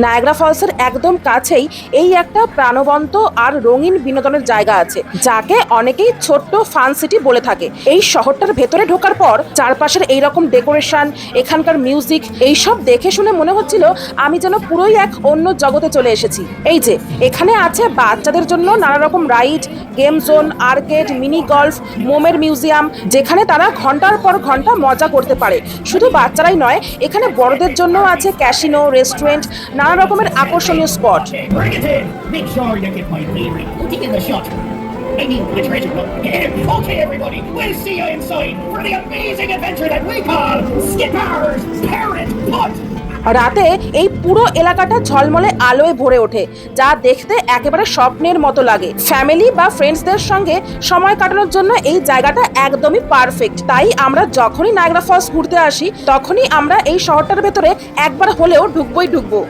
Niagara ফলসের একদম কাছেই এই একটা প্রাণবন্ত আর রঙিন বিনোদনের জায়গা আছে, যাকে অনেকেই ছোট্ট ফান সিটি বলে থাকে। এই শহরটার ভেতরে ঢোকার পর চারপাশের এইরকম ডেকোরেশন, এখানকার মিউজিক, এইসব দেখে শুনে মনে হচ্ছিল আমি যেন পুরোই এক অন্য জগতে চলে এসেছি। এই যে এখানে আছে বাচ্চাদের জন্য নানা রকম ride, game zone, arcade, mini golf, মোমের মিউজিয়াম, যেখানে তারা ঘন্টার পর ঘন্টা মজা করতে পারে। শুধু বাচ্চারাই নয়, এখানে বড়দের জন্য আছে ক্যাসিনো, রেস্টুরেন্ট, নানা রকমের আকর্ষণীয় spot. Bring it in! Make sure you get my favorite putting in the shot. I mean, the treasure room. Okay, everybody, we'll see you inside for the amazing adventure that we call Skipper's Parrot Putt! রাতে এই পুরো এলাকাটা ঝলমলে আলোয় ভরে ওঠে, যা দেখতে একেবারে স্বপ্নের মতো লাগে। ফ্যামিলি বা ফ্রেন্ডসদের সঙ্গে সময় কাটানোর জন্য এই জায়গাটা একদমই পারফেক্ট। তাই আমরা যখনই নায়াগ্রা ফলস ঘুরতে আসি, তখনই আমরা এই শহরটার ভেতরে একবার হলেও ঢুকবো।